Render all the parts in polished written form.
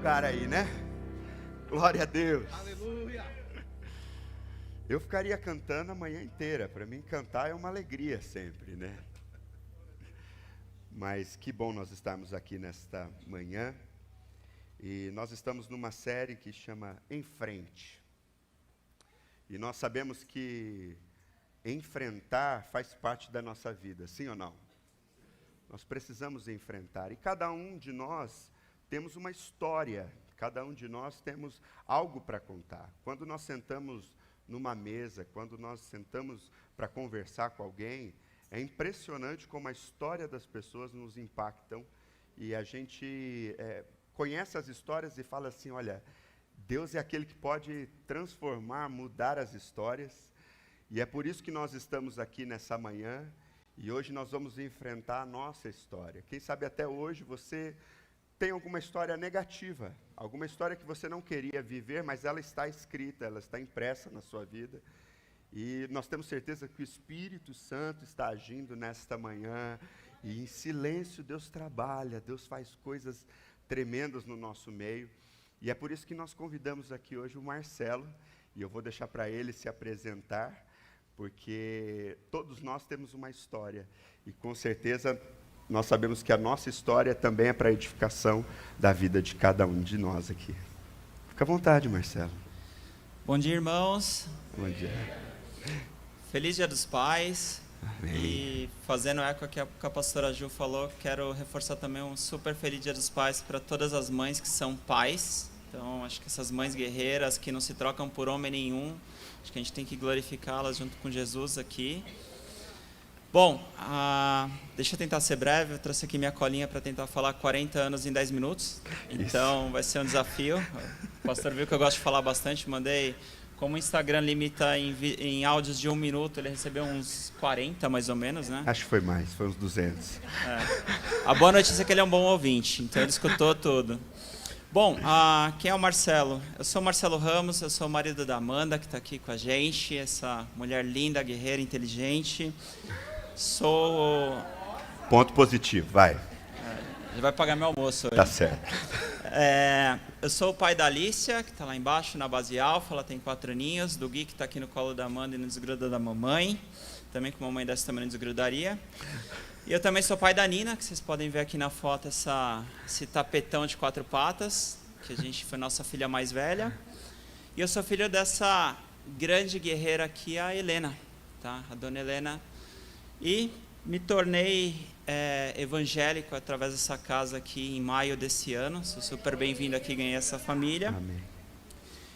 lugar aí, né? Glória a Deus. Aleluia. Eu ficaria cantando a manhã inteira. Para mim, cantar é uma alegria sempre, né? Mas que bom nós estarmos aqui nesta manhã. E nós estamos numa série que chama Em Frente. E nós sabemos que enfrentar faz parte da nossa vida, sim ou não? Nós precisamos enfrentar. E cada um de nós temos uma história. Cada um de nós temos algo para contar. Quando nós sentamos numa mesa, quando nós sentamos para conversar com alguém, é impressionante como a história das pessoas nos impactam e a gente conhece as histórias e fala assim, olha, Deus é aquele que pode transformar, mudar as histórias. E é por isso que nós estamos aqui nessa manhã e hoje nós vamos enfrentar a nossa história. Quem sabe até hoje você tem alguma história negativa, alguma história que você não queria viver, mas ela está escrita, ela está impressa na sua vida. E nós temos certeza que o Espírito Santo está agindo nesta manhã. E em silêncio Deus trabalha, Deus faz coisas tremendas no nosso meio. E é por isso que nós convidamos aqui hoje o Marcelo. E eu vou deixar para ele se apresentar, porque todos nós temos uma história. E com certeza nós sabemos que a nossa história também é para a edificação da vida de cada um de nós aqui. Fica à vontade, Marcelo. Bom dia, irmãos. Bom dia. Feliz Dia dos Pais. Amém. E fazendo eco aqui que a pastora Ju falou, quero reforçar também um super feliz Dia dos Pais para todas as mães que são pais. Então, acho que essas mães guerreiras que não se trocam por homem nenhum, acho que a gente tem que glorificá-las junto com Jesus aqui. Bom, deixa eu tentar ser breve, eu trouxe aqui minha colinha para tentar falar 40 anos em 10 minutos, então vai ser um desafio. O pastor viu que eu gosto de falar bastante, mandei, como o Instagram limita em áudios de 1 minuto, ele recebeu uns 40 mais ou menos, né? Acho que foi mais, foi uns 200. A boa notícia é que ele é um bom ouvinte, então ele escutou tudo. Bom, quem é o Marcelo? Eu sou o Marcelo Ramos, eu sou o marido da Amanda, que está aqui com a gente, essa mulher linda, guerreira, inteligente. Sou... Ponto positivo, vai. Ele vai pagar meu almoço hoje. Tá certo. Eu sou o pai da Alicia, que está lá embaixo na base alfa, ela tem 4 aninhos. Do Gui, que está aqui no colo da Amanda e no desgruda da mamãe. Também com a mamãe dessa também não desgrudaria. E eu também sou pai da Nina, que vocês podem ver aqui na foto esse tapetão de 4 patas, que a gente foi nossa filha mais velha. E eu sou filho dessa grande guerreira aqui, a Helena, tá? A dona Helena. E me tornei evangélico através dessa casa aqui em maio desse ano. Sou super bem-vindo aqui, ganhei essa família. Amém.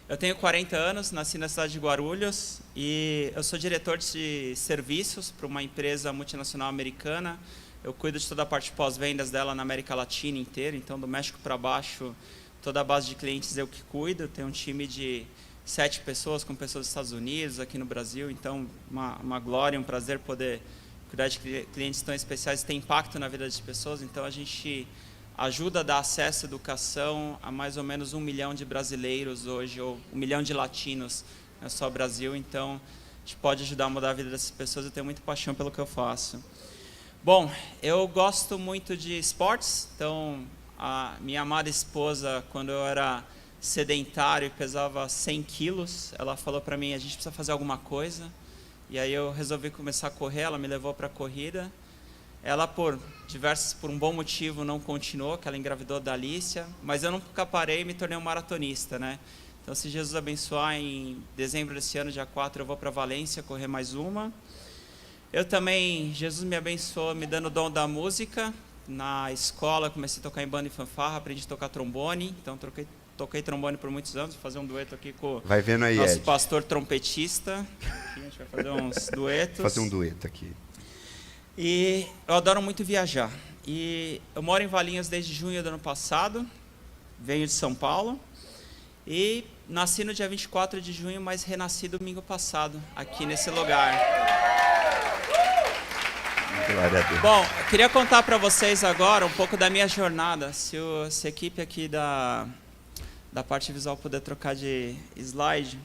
Eu tenho 40 anos, nasci na cidade de Guarulhos e eu sou diretor de serviços para uma empresa multinacional americana. Eu cuido de toda a parte pós-vendas dela na América Latina inteira, então do México para baixo, toda a base de clientes eu que cuido. Eu tenho um time de 7 pessoas, com pessoas dos Estados Unidos, aqui no Brasil, então uma glória, um prazer poder cuidar de clientes tão especiais, tem impacto na vida das pessoas. Então a gente ajuda a dar acesso à educação a mais ou menos 1 milhão de brasileiros hoje, ou 1 milhão de latinos, não é só Brasil. Então a gente pode ajudar a mudar a vida dessas pessoas. Eu tenho muita paixão pelo que eu faço. Bom, eu gosto muito de esportes. Então a minha amada esposa, quando eu era sedentário e pesava 100 quilos, ela falou para mim, a gente precisa fazer alguma coisa. E aí eu resolvi começar a correr, ela me levou para a corrida. Ela, por um bom motivo, não continuou, que ela engravidou da Alicia, mas eu nunca parei e me tornei um maratonista, né? Então, se Jesus abençoar, em dezembro desse ano, dia 4, eu vou para Valência correr mais uma. Eu também, Jesus me abençoou me dando o dom da música. Na escola, comecei a tocar em banda e fanfarra, aprendi a tocar trombone, então toquei trombone por muitos anos, vou fazer um dueto aqui com Vai vendo aí, nosso Ed. pastor trompetista. Aqui a gente vai fazer uns duetos. Fazer um dueto aqui. E eu adoro muito viajar. E eu moro em Valinhos desde junho do ano passado, venho de São Paulo. E nasci no dia 24 de junho, mas renasci domingo passado, aqui nesse lugar. Glória a Deus. Bom, eu queria contar para vocês agora um pouco da minha jornada. Se a equipe aqui da parte visual puder trocar de slide.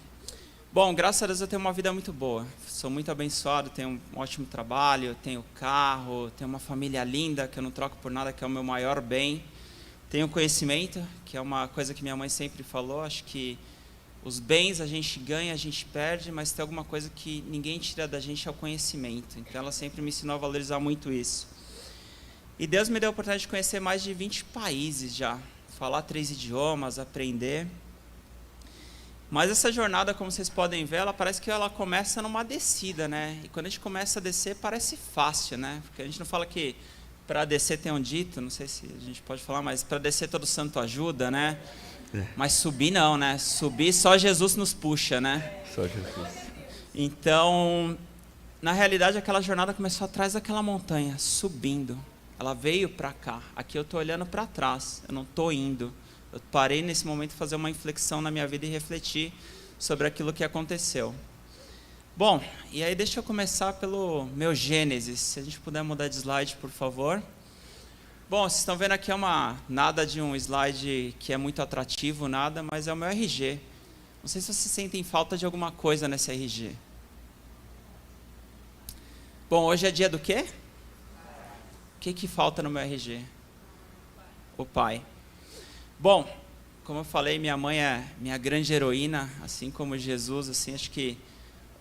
Bom, graças a Deus eu tenho uma vida muito boa. Sou muito abençoado, tenho um ótimo trabalho, tenho carro, tenho uma família linda que eu não troco por nada, que é o meu maior bem. Tenho conhecimento, que é uma coisa que minha mãe sempre falou. Acho que os bens a gente ganha, a gente perde, mas tem alguma coisa que ninguém tira da gente, é o conhecimento. Então ela sempre me ensinou a valorizar muito isso. E Deus me deu a oportunidade de conhecer mais de 20 países já, falar 3 idiomas, aprender. Mas essa jornada, como vocês podem ver, ela parece que ela começa numa descida, né? E quando a gente começa a descer, parece fácil, né? Porque a gente não fala que para descer tem um dito, não sei se a gente pode falar, mas para descer todo santo ajuda, né? Mas subir não, né? Subir só Jesus nos puxa, né? Só Jesus. Então, na realidade, aquela jornada começou atrás daquela montanha, subindo. Ela veio para cá. Aqui eu estou olhando para trás, eu não estou indo. Eu parei nesse momento de fazer uma inflexão na minha vida e refletir sobre aquilo que aconteceu. Bom, e aí deixa eu começar pelo meu Gênesis. Se a gente puder mudar de slide, por favor. Bom, vocês estão vendo aqui nada de um slide que é muito atrativo, nada, mas é o meu RG. Não sei se vocês sentem falta de alguma coisa nesse RG. Bom, hoje é dia do quê? O que falta no meu RG? O pai. Bom, como eu falei, minha mãe é minha grande heroína, assim como Jesus, assim, acho que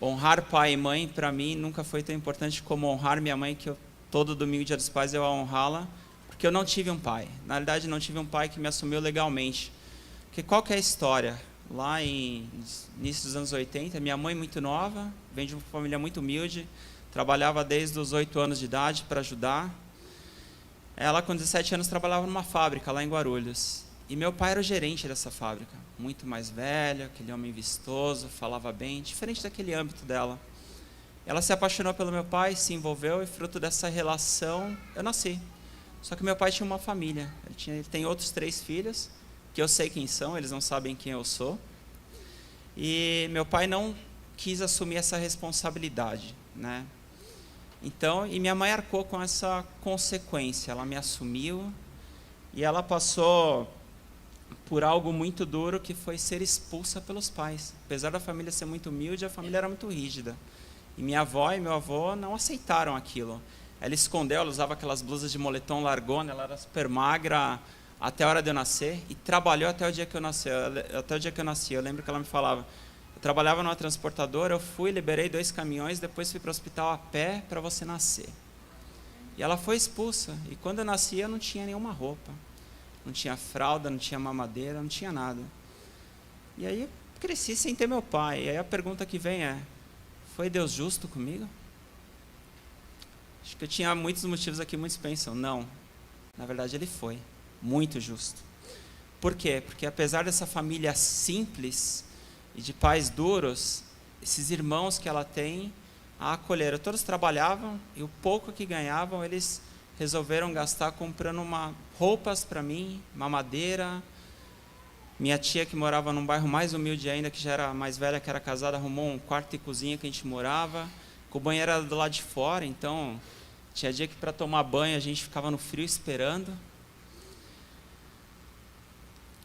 honrar pai e mãe, para mim, nunca foi tão importante como honrar minha mãe, que todo domingo, dia dos pais, eu a honrá-la, porque eu não tive um pai. Na realidade, não tive um pai que me assumiu legalmente. Porque qual que é a história? Lá em início dos anos 80, minha mãe muito nova, vem de uma família muito humilde, trabalhava desde os 8 anos de idade para ajudar. Ela, com 17 anos, trabalhava numa fábrica lá em Guarulhos. E meu pai era o gerente dessa fábrica, muito mais velho, aquele homem vistoso, falava bem, diferente daquele âmbito dela. Ela se apaixonou pelo meu pai, se envolveu e fruto dessa relação eu nasci. Só que meu pai tinha uma família, ele tem outros 3 filhos, que eu sei quem são, eles não sabem quem eu sou. E meu pai não quis assumir essa responsabilidade, né? Então, e minha mãe arcou com essa consequência, ela me assumiu e ela passou por algo muito duro, que foi ser expulsa pelos pais. Apesar da família ser muito humilde, a família era muito rígida. E minha avó e meu avô não aceitaram aquilo. Ela escondeu, ela usava aquelas blusas de moletom largona, ela era super magra até a hora de eu nascer e trabalhou até o dia que eu nasci. Eu lembro que ela me falava, eu trabalhava numa transportadora, eu fui, liberei 2 caminhões, depois fui para o hospital a pé para você nascer. E ela foi expulsa. E quando eu nasci, eu não tinha nenhuma roupa. Não tinha fralda, não tinha mamadeira, não tinha nada. E aí eu cresci sem ter meu pai. E aí a pergunta que vem é, foi Deus justo comigo? Acho que eu tinha muitos motivos aqui, muitos pensam, não. Na verdade ele foi muito justo. Por quê? Porque apesar dessa família simples e de pais duros, esses irmãos que ela tem a acolheram. Todos trabalhavam e o pouco que ganhavam, eles resolveram gastar comprando roupas para mim, mamadeira. Minha tia, que morava num bairro mais humilde ainda, que já era mais velha, que era casada, arrumou um quarto e cozinha que a gente morava, com o banheiro era do lado de fora, então tinha dia que para tomar banho a gente ficava no frio esperando.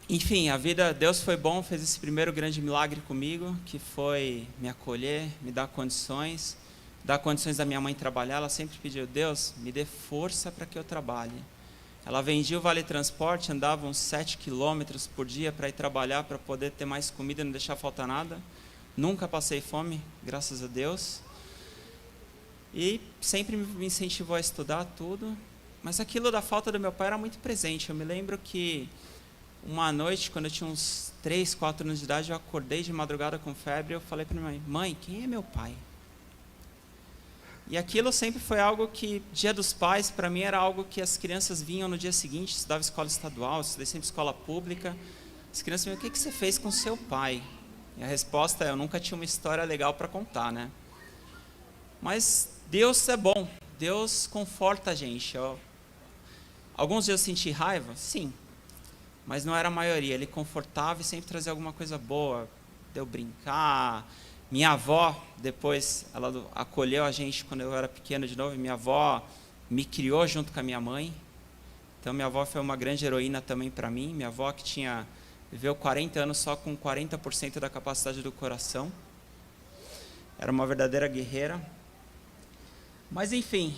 Enfim, a vida, Deus foi bom, fez esse primeiro grande milagre comigo, que foi me acolher, me dar condições da minha mãe trabalhar. Ela sempre pediu, Deus, me dê força para que eu trabalhe. Ela vendia o Vale Transporte, andava uns 7 quilômetros por dia para ir trabalhar, para poder ter mais comida e não deixar faltar nada. Nunca passei fome, graças a Deus. E sempre me incentivou a estudar tudo. Mas aquilo da falta do meu pai era muito presente. Eu me lembro que uma noite, quando eu tinha uns 3, 4 anos de idade, eu acordei de madrugada com febre e eu falei para minha mãe, mãe, quem é meu pai? E aquilo sempre foi algo que, Dia dos Pais, para mim era algo que as crianças vinham no dia seguinte, estudava escola estadual, estudei sempre escola pública. As crianças vinham, o que você fez com seu pai? E a resposta é, eu nunca tinha uma história legal para contar, né? Mas Deus é bom, Deus conforta a gente. Alguns dias eu senti raiva? Sim, mas não era a maioria. Ele confortava e sempre trazia alguma coisa boa, deu brincar. Minha avó, depois, ela acolheu a gente quando eu era pequeno de novo. Minha avó me criou junto com a minha mãe. Então, minha avó foi uma grande heroína também para mim. Minha avó que viveu 40 anos só com 40% da capacidade do coração. Era uma verdadeira guerreira. Mas, enfim,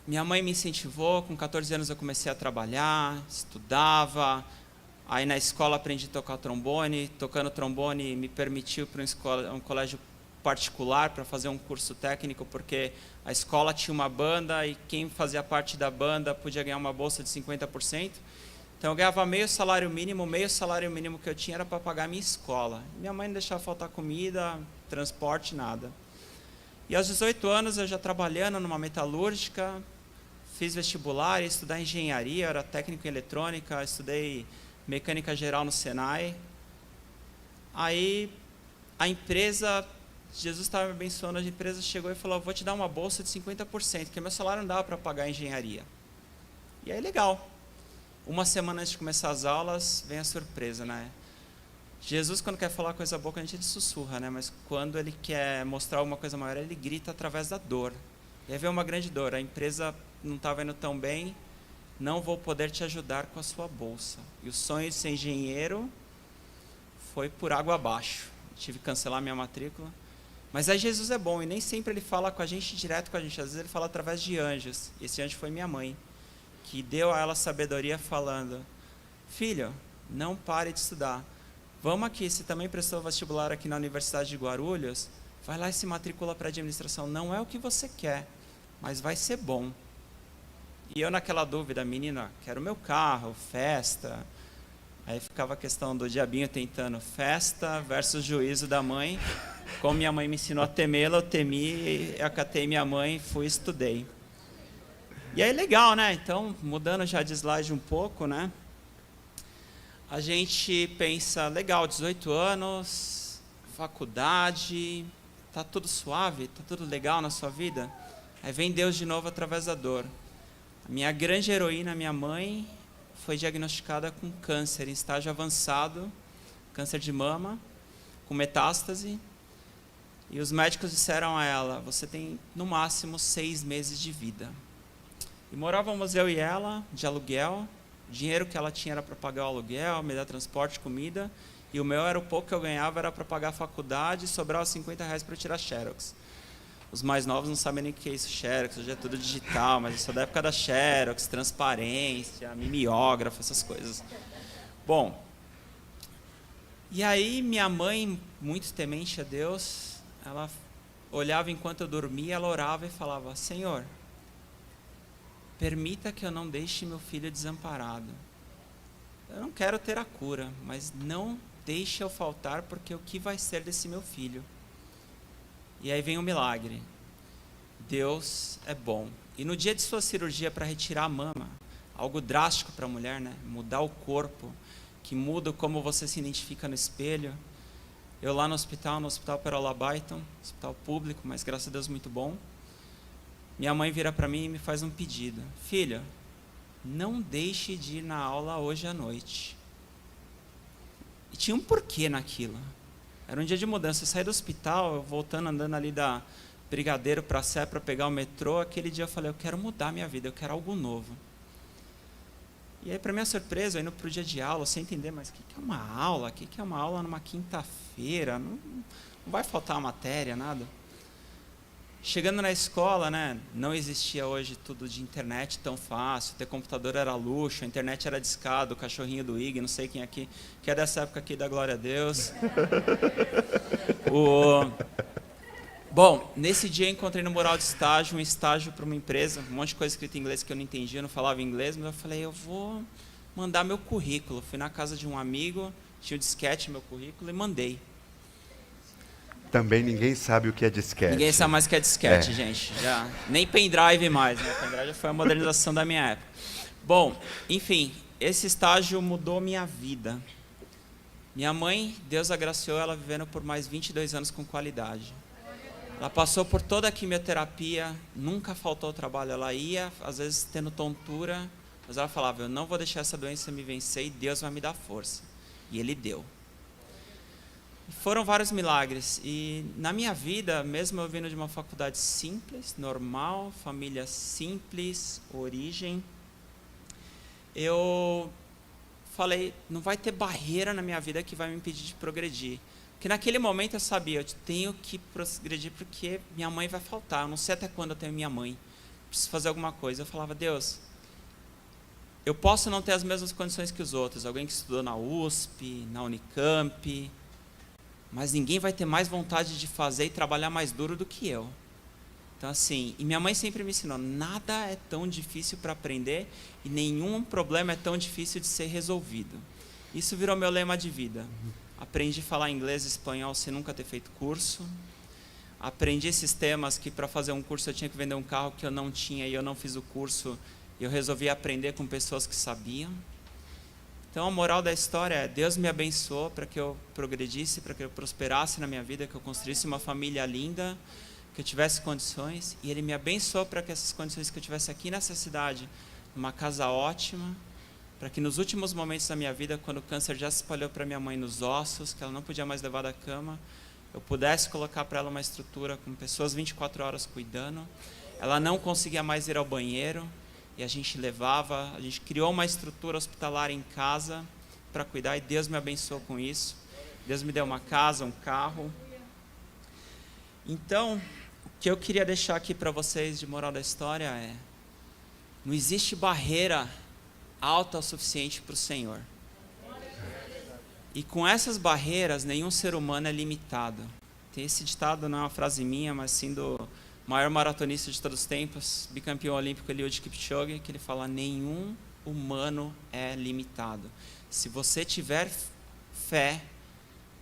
minha mãe me incentivou, com 14 anos eu comecei a trabalhar, estudava, aí na escola aprendi a tocar trombone, tocando trombone me permitiu ir para um colégio particular para fazer um curso técnico, porque a escola tinha uma banda e quem fazia parte da banda podia ganhar uma bolsa de 50%. Então eu ganhava meio salário mínimo que eu tinha era para pagar a minha escola. Minha mãe não deixava faltar comida, transporte, nada. E aos 18 anos eu já trabalhando numa metalúrgica, fiz vestibular, ia estudar engenharia, eu era técnico em eletrônica, estudei mecânica geral no Senai. Aí a empresa, Jesus estava me abençoando, a empresa chegou e falou, vou te dar uma bolsa de 50%, porque meu salário não dava para pagar a engenharia. E aí legal. Uma semana antes de começar as aulas, vem a surpresa, né? Jesus, quando quer falar coisa boa, a gente ele sussurra, né? Mas quando ele quer mostrar alguma coisa maior, ele grita através da dor. E aí veio uma grande dor, a empresa não estava indo tão bem, não vou poder te ajudar com a sua bolsa. E o sonho de ser engenheiro foi por água abaixo. Tive que cancelar minha matrícula. Mas aí Jesus é bom, e nem sempre ele fala com a gente, direto com a gente, às vezes ele fala através de anjos. E esse anjo foi minha mãe, que deu a ela sabedoria falando, filho, não pare de estudar. Vamos aqui, você também prestou vestibular aqui na Universidade de Guarulhos, vai lá e se matricula para administração. Não é o que você quer, mas vai ser bom. E eu naquela dúvida, menina, quero meu carro, festa. Aí ficava a questão do diabinho tentando festa versus juízo da mãe. Como minha mãe me ensinou a temê-la, eu temi, acatei minha mãe, fui e estudei. E aí legal, né? Então, mudando já de slide um pouco, né? A gente pensa, legal, 18 anos, faculdade, tá tudo suave, tá tudo legal na sua vida? Aí vem Deus de novo através da dor. A minha grande heroína, minha mãe, foi diagnosticada com câncer em estágio avançado, câncer de mama, com metástase. E os médicos disseram a ela, você tem no máximo 6 meses de vida. E morávamos eu e ela, de aluguel, o dinheiro que ela tinha era para pagar o aluguel, me dar transporte, comida, e o meu era o pouco que eu ganhava, era para pagar a faculdade, e sobrava R$50 para eu tirar Xerox. Os mais novos não sabem nem o que é isso, Xerox, hoje é tudo digital, mas eu sou da época da Xerox, transparência, mimeógrafo, essas coisas. Bom, e aí minha mãe, muito temente a Deus, ela olhava enquanto eu dormia, ela orava e falava, Senhor, permita que eu não deixe meu filho desamparado. Eu não quero ter a cura, mas não deixe eu faltar, porque o que vai ser desse meu filho? E aí vem o milagre. Deus é bom. E no dia de sua cirurgia para retirar a mama, algo drástico para a mulher, né? Mudar o corpo, que muda como você se identifica no espelho. Eu lá no Hospital Perola Byton, hospital público, mas graças a Deus muito bom. Minha mãe vira para mim e me faz um pedido. Filha, não deixe de ir na aula hoje à noite. E tinha um porquê naquilo. Era um dia de mudança. Eu saí do hospital, voltando, andando ali da Brigadeiro para a Sé para pegar o metrô. Aquele dia eu falei, eu quero mudar minha vida, eu quero algo novo. E aí, para minha surpresa, indo para o dia de aula, sem entender, mas o que é uma aula? O que é uma aula numa quinta-feira? Não vai faltar matéria, nada. Chegando na escola, né, não existia hoje tudo de internet tão fácil, ter computador era luxo, a internet era discado, o cachorrinho do IG, não sei quem aqui, que é dessa época aqui da glória a Deus. Bom, nesse dia eu encontrei no mural de estágio, um estágio para uma empresa, um monte de coisa escrita em inglês que eu não entendia, eu não falava inglês, mas eu falei, eu vou mandar meu currículo. Fui na casa de um amigo, tinha o disquete, meu currículo, e mandei. Também ninguém sabe o que é disquete. Ninguém sabe mais o que é disquete, gente. Já, nem pendrive mais, né? Pendrive já foi a modernização da minha época. Bom, enfim, esse estágio mudou minha vida. Minha mãe, Deus agraciou ela vivendo por mais 22 anos com qualidade. Ela passou por toda a quimioterapia, nunca faltou trabalho. Ela ia, às vezes, tendo tontura, mas ela falava, eu não vou deixar essa doença me vencer e Deus vai me dar força. E Ele deu. Foram vários milagres, e na minha vida, mesmo eu vindo de uma faculdade simples, normal, família simples, origem, eu falei, não vai ter barreira na minha vida que vai me impedir de progredir. Porque naquele momento eu sabia, eu tenho que progredir porque minha mãe vai faltar, eu não sei até quando eu tenho minha mãe. preciso fazer alguma coisa. Eu falava, Deus, eu posso não ter as mesmas condições que os outros, alguém que estudou na USP, na Unicamp, mas ninguém vai ter mais vontade de fazer e trabalhar mais duro do que eu. Então, assim, e minha mãe sempre me ensinou, nada é tão difícil para aprender e nenhum problema é tão difícil de ser resolvido. Isso virou meu lema de vida. Aprendi a falar inglês e espanhol sem nunca ter feito curso. Aprendi esses temas que para fazer um curso eu tinha que vender um carro que eu não tinha e eu não fiz o curso. E eu resolvi aprender com pessoas que sabiam. Então, a moral da história é, Deus me abençoou para que eu progredisse, para que eu prosperasse na minha vida, que eu construísse uma família linda, que eu tivesse condições. E Ele me abençoou para que essas condições que eu tivesse aqui nessa cidade, numa casa ótima, para que nos últimos momentos da minha vida, quando o câncer já se espalhou para minha mãe nos ossos, que ela não podia mais levar da cama, eu pudesse colocar para ela uma estrutura com pessoas 24 horas cuidando. Ela não conseguia mais ir ao banheiro, e a gente levava, a gente criou uma estrutura hospitalar em casa para cuidar, e Deus me abençoou com isso. Deus me deu uma casa, um carro. Então, o que eu queria deixar aqui para vocês de moral da história é, não existe barreira alta o suficiente para o Senhor. E com essas barreiras, nenhum ser humano é limitado. Tem esse ditado, não é uma frase minha, mas sim do maior maratonista de todos os tempos, bicampeão olímpico Eliud Kipchoge, que ele fala, nenhum humano é limitado. Se você tiver fé,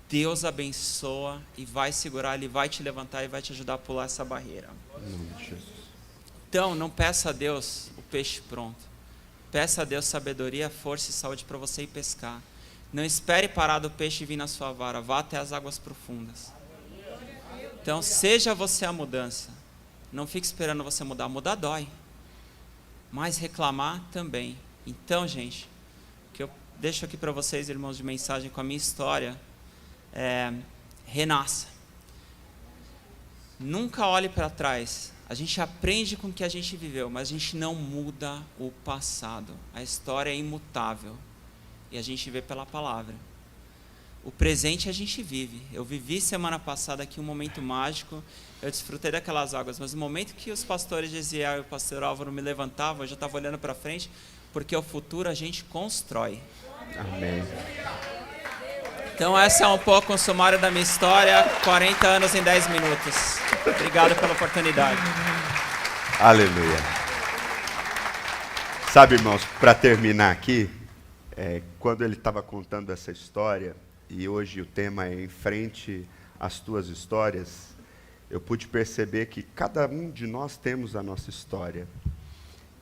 Deus abençoa e vai segurar, Ele vai te levantar e vai te ajudar a pular essa barreira. Em nome de Jesus. Então, não peça a Deus o peixe pronto. Peça a Deus sabedoria, força e saúde para você ir pescar. Não espere parar do peixe vir na sua vara, vá até as águas profundas. Então, seja você a mudança. Não fique esperando você mudar. Mudar dói. Mas reclamar também. Então, gente, o que eu deixo aqui para vocês, irmãos de mensagem, com a minha história, é, renasça. Nunca olhe para trás. A gente aprende com o que a gente viveu, mas a gente não muda o passado. A história é imutável. E a gente vê pela palavra. O presente a gente vive. Eu vivi semana passada aqui um momento mágico, eu desfrutei daquelas águas, mas no momento que os pastores Gesiel e o pastor Álvaro me levantavam, eu já estava olhando para frente, porque o futuro a gente constrói. Amém. Então essa é um pouco o sumário da minha história, 40 anos em 10 minutos. Obrigado pela oportunidade. Aleluia. Sabe, irmãos, para terminar aqui, quando ele estava contando essa história, e hoje o tema é Em Frente às Tuas Histórias, eu pude perceber que cada um de nós temos a nossa história,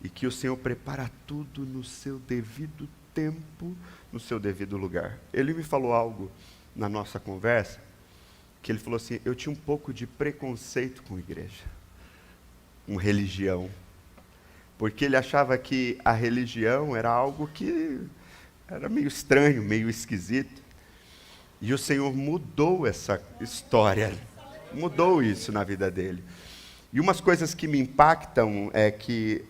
e que o Senhor prepara tudo no seu devido tempo, no seu devido lugar. Ele me falou algo na nossa conversa, que ele falou assim, eu tinha um pouco de preconceito com igreja, com religião, porque ele achava que a religião era algo que era meio estranho, meio esquisito. E o Senhor mudou essa história, mudou isso na vida dele. E umas coisas que me impactam é que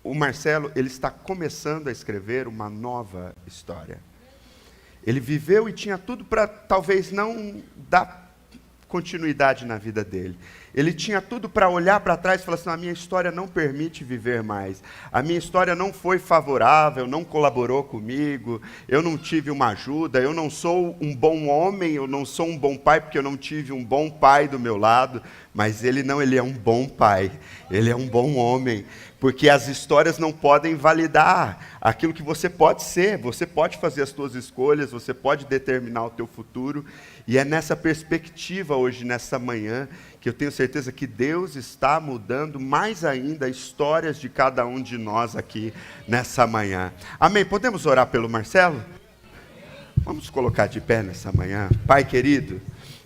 o Marcelo, ele está começando a escrever uma nova história. Ele viveu e tinha tudo para talvez não dar continuidade na vida dele. Ele tinha tudo para olhar para trás e falar assim, a minha história não permite viver mais. A minha história não foi favorável, não colaborou comigo, eu não tive uma ajuda, eu não sou um bom homem, eu não sou um bom pai, porque eu não tive um bom pai do meu lado. Mas ele não, ele é um bom pai, ele é um bom homem. Porque as histórias não podem validar aquilo que você pode ser. Você pode fazer as suas escolhas, você pode determinar o teu futuro. E é nessa perspectiva hoje, nessa manhã, que eu tenho certeza que Deus está mudando mais ainda histórias de cada um de nós aqui nessa manhã. Amém? Podemos orar pelo Marcelo? Vamos colocar de pé nessa manhã. Pai querido,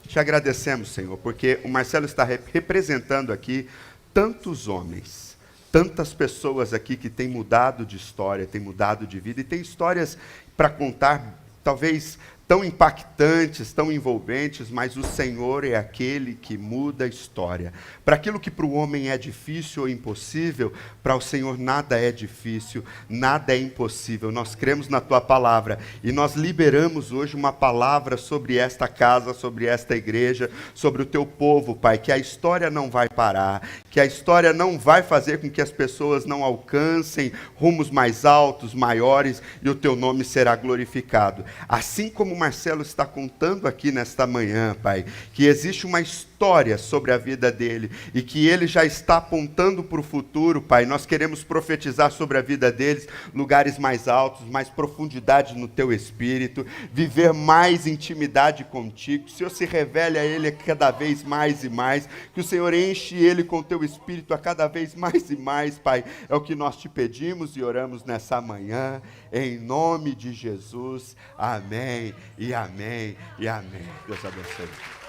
te agradecemos, Senhor, porque o Marcelo está representando aqui tantos homens, tantas pessoas aqui que têm mudado de história, têm mudado de vida, e têm histórias para contar, talvez tão impactantes, tão envolventes, mas o Senhor é aquele que muda a história. Para aquilo que para o homem é difícil ou impossível, para o Senhor nada é difícil, nada é impossível. Nós cremos na Tua palavra e nós liberamos hoje uma palavra sobre esta casa, sobre esta igreja, sobre o Teu povo, Pai, que a história não vai parar, que a história não vai fazer com que as pessoas não alcancem rumos mais altos, maiores, e o Teu nome será glorificado. Assim como o Marcelo está contando aqui nesta manhã, Pai, que existe uma história sobre a vida dele e que ele já está apontando para o futuro, Pai. Nós queremos profetizar sobre a vida deles lugares mais altos, mais profundidade no Teu Espírito, viver mais intimidade contigo. Que o Senhor se revele a ele cada vez mais e mais, que o Senhor enche ele com o Teu Espírito a cada vez mais e mais, Pai. É o que nós te pedimos e oramos nessa manhã, em nome de Jesus. Amém e amém e amém. Deus abençoe.